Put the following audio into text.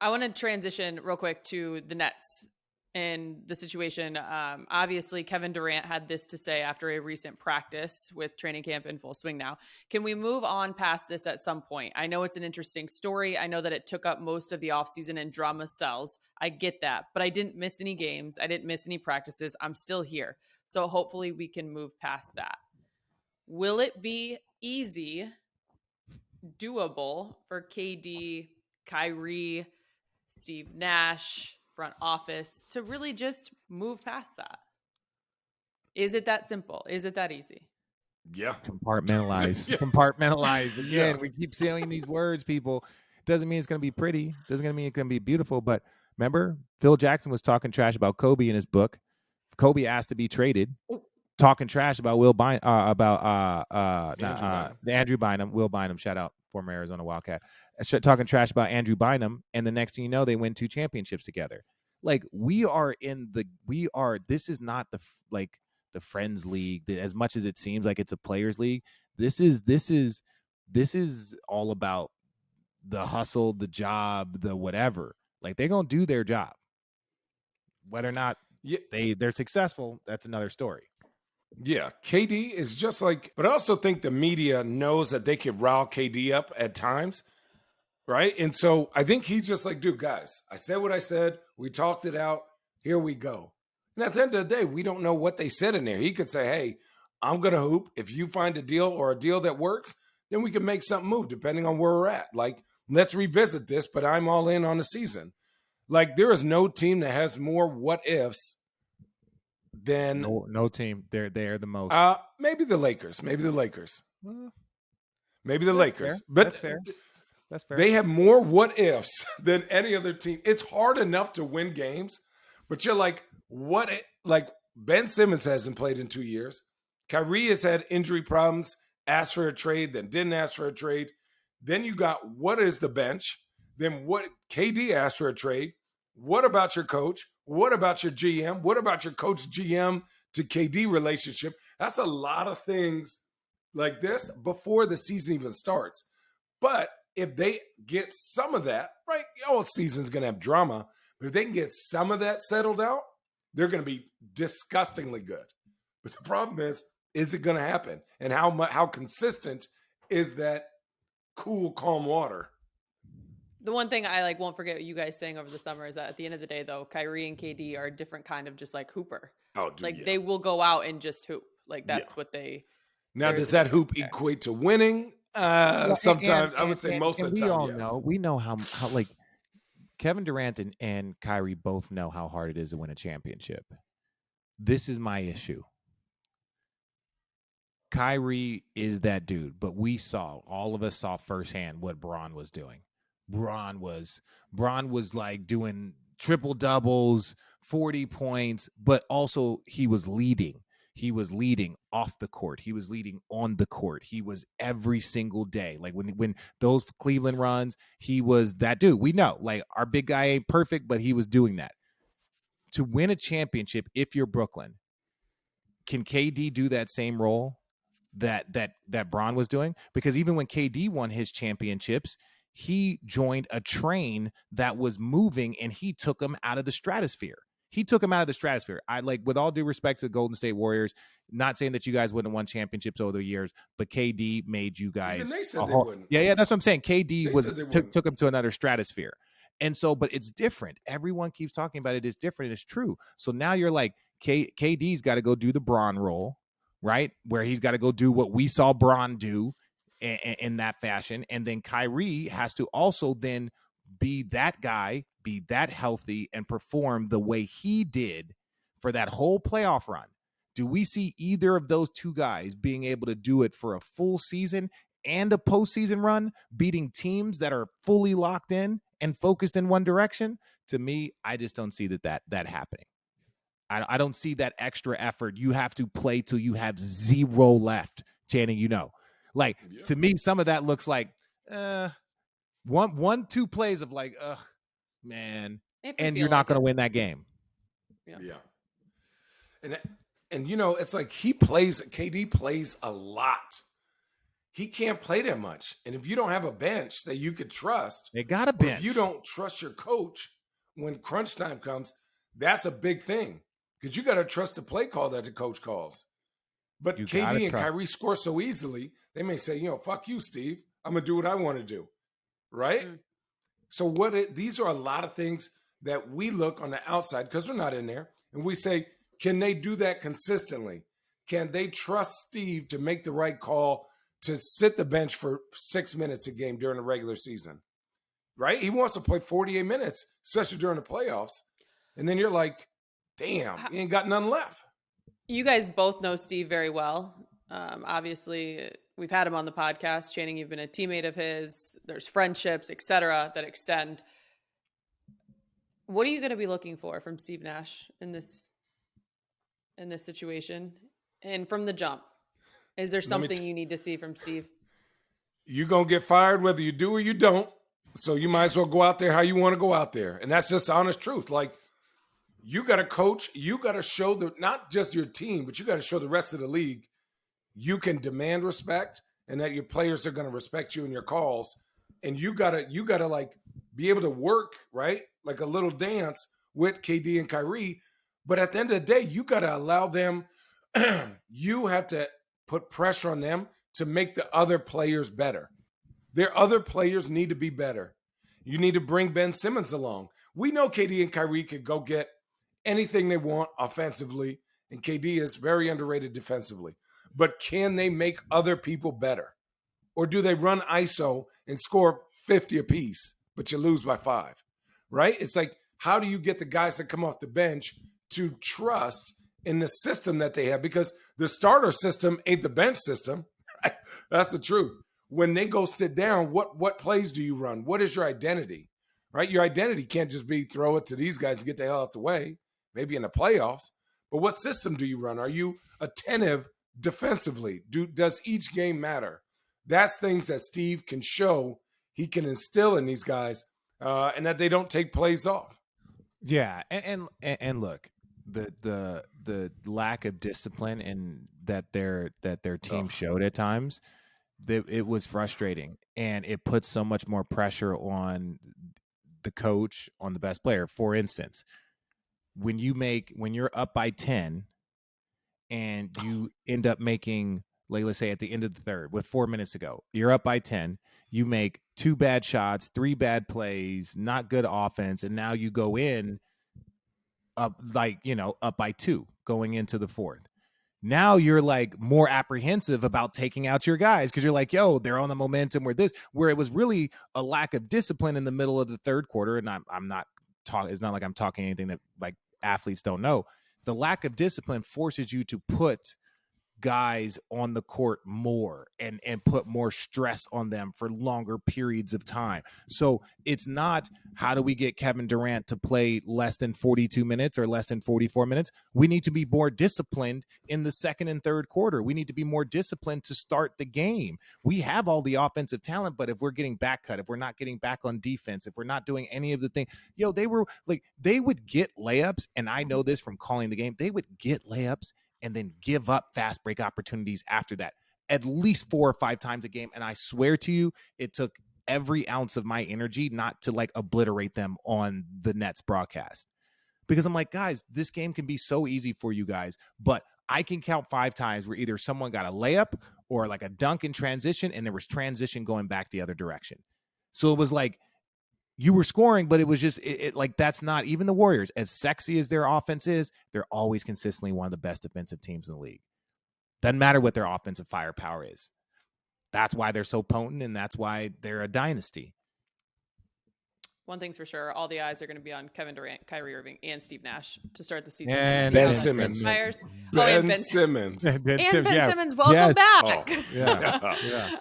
I want to transition real quick to the Nets and the situation. Obviously, Kevin Durant had this to say after a recent practice with training camp in full swing now. Can we move on past this at some point? I know it's an interesting story. I know that it took up most of the offseason and drama sells. I get that. But I didn't miss any games. I didn't miss any practices. I'm still here. So hopefully we can move past that. Will it be easy, doable for KD, Kyrie, Steve Nash, front office to really just move past that? Is it that simple? Is it that easy? Yeah. Compartmentalize. Yeah. Compartmentalize. Again, Yeah. we keep saying these words, people. Doesn't mean it's going to be pretty. Doesn't mean it's going to be beautiful. But remember, Phil Jackson was talking trash about Kobe in his book. Kobe asked to be traded, talking trash about Andrew Bynum. Will Bynum, shout out, former Arizona Wildcat, talking trash about Andrew Bynum, and the next thing you know, they win 2 championships together. Like this is not the Friends League, as much as it seems like it's a players league. This is all about the hustle, the job, the whatever. Like, they're gonna do their job. Whether or not they're successful, that's another story. Yeah, KD is just like, but I also think the media knows that they can rile KD up at times, right? And so I think he's just like, dude, guys, I said what I said. We talked it out. Here we go. And at the end of the day, we don't know what they said in there. He could say, hey, I'm going to hoop. If you find a deal or a deal that works, then we can make something move depending on where we're at. Like, let's revisit this, but I'm all in on the season. Like, there is no team that has more what ifs than no team. They're the most. Maybe the Lakers. Maybe the Lakers. Fair. But that's fair. That's fair. They have more what ifs than any other team. It's hard enough to win games, but you're like, like Ben Simmons hasn't played in 2 years. Kyrie has had injury problems, asked for a trade, then didn't ask for a trade. Then you got, what is the bench? Then what? KD asked for a trade. What about your coach? What about your GM? What about your coach GM to KD relationship? That's a lot of things like this before the season even starts. But if they get some of that, right, all season's going to have drama, but if they can get some of that settled out, they're going to be disgustingly good. But the problem is it going to happen? And how consistent is that cool, calm water? The one thing I won't forget you guys saying over the summer is that at the end of the day, though, Kyrie and KD are a different kind of just like hooper. Oh, dude, they will go out and just hoop. Like, that's what they. Now, does that hoop equate to winning? Sometimes I would say most of the time. We all know. We know how like Kevin Durant and Kyrie both know how hard it is to win a championship. This is my issue. Kyrie is that dude, but all of us saw firsthand what Bron was doing. Bron was like doing triple doubles, 40 points, but also he was leading. He was leading off the court. He was leading on the court. He was every single day. Like when those Cleveland runs, he was that dude. We know, like, our big guy ain't perfect, but he was doing that. To win a championship, if you're Brooklyn, can KD do that same role that Bron was doing? Because even when KD won his championships, he joined a train that was moving, and he took him out of the stratosphere. I, like, with all due respect to the Golden State Warriors, not saying that you guys wouldn't have won championships over the years, but KD made you guys. Even they said they wouldn't. Yeah, that's what I'm saying. KD took him to another stratosphere. And so, but it's different. Everyone keeps talking about it. It's different. It's true. So now you're like, KD's got to go do the Bron role, right? Where he's got to go do what we saw Bron do in that fashion. And then Kyrie has to also then be that guy, be that healthy, and perform the way he did for that whole playoff run. Do we see either of those two guys being able to do it for a full season and a postseason run, beating teams that are fully locked in and focused in one direction? To me, I just don't see that happening. I don't see that extra effort. You have to play till you have zero left, Channing, Like, to me, some of that looks like 1-2 plays of like, man, and you're not going to win that game. Yeah. And it's like KD plays a lot. he can't play that much. And if you don't have a bench that you could trust, They got a or bench. if you don't trust your coach when crunch time comes, that's a big thing because you got to trust the play call that the coach calls. But You gotta KD and trust. Kyrie score so easily, they may say, fuck you, Steve. I'm going to do what I want to do. Right? Mm. So these are a lot of things that we look on the outside because we're not in there. And we say, can they do that consistently? Can they trust Steve to make the right call to sit the bench for 6 minutes a game during the regular season? Right? He wants to play 48 minutes, especially during the playoffs. And then you're like, damn, he ain't got none left. You guys both know Steve very well. Obviously, we've had him on the podcast. Channing, you've been a teammate of his. There's friendships, et cetera, that extend. What are you going to be looking for from Steve Nash in this situation? And from the jump, is there something you need to see from Steve? You're going to get fired whether you do or you don't. So you might as well go out there how you want to go out there. And that's just the honest truth. Like, you got to coach. You got to show not just your team, but you got to show the rest of the league you can demand respect and that your players are going to respect you in your calls. And you got to like be able to work, right? Like a little dance with KD and Kyrie. But at the end of the day, you got to allow them. You have to put pressure on them to make the other players better. Their other players need to be better. You need to bring Ben Simmons along. We know KD and Kyrie could go get anything they want offensively, and KD is very underrated defensively. But can they make other people better? Or do they run ISO and score 50 apiece, but you lose by 5? Right? It's like, how do you get the guys that come off the bench to trust in the system that they have? Because the starter system ain't the bench system. Right? That's the truth. When they go sit down, what plays do you run? What is your identity? Right? Your identity can't just be throw it to these guys to get the hell out the way, maybe in the playoffs. But what system do you run? Are you attentive defensively? Does each game matter? That's things that Steve can show he can instill in these guys, and that they don't take plays off. Yeah, and look, the lack of discipline and that their team showed at times, it was frustrating, and it puts so much more pressure on the coach, on the best player. For instance, when you're up by 10 and you end up making, like, let's say at the end of the third with 4 minutes to go, you're up by 10, you make 2 bad shots, 3 bad plays, not good offense, and now you go in up up by 2 going into the fourth. Now you're like more apprehensive about taking out your guys because you're like, yo, they're on the momentum where it was really a lack of discipline in the middle of the third quarter. And I'm not talking, it's not like I'm talking anything that like athletes don't know. The lack of discipline forces you to put guys on the court more and put more stress on them for longer periods of time. So it's not how do we get Kevin Durant to play less than 42 minutes or less than 44 minutes. We need to be more disciplined in the second and third quarter. We need to be more disciplined to start the game. We have all the offensive talent, but if we're getting back cut, if we're not getting back on defense, if we're not doing any of the things, they would get layups. And I know this from calling the game. They would get layups and then give up fast break opportunities after that at least 4 or 5 times a game. And I swear to you, it took every ounce of my energy not to like obliterate them on the Nets broadcast. Because I'm like, guys, this game can be so easy for you guys, but I can count 5 times where either someone got a layup or like a dunk in transition, and there was transition going back the other direction. So it was like, you were scoring, but it was just like, that's not even the Warriors. As sexy as their offense is, they're always consistently one of the best defensive teams in the league. Doesn't matter what their offensive firepower is. That's why they're so potent, and that's why they're a dynasty. One thing's for sure, all the eyes are going to be on Kevin Durant, Kyrie Irving, and Steve Nash to start the season. And Ben Simmons. Ben Simmons. Simmons, welcome Yes. back. Oh, yeah.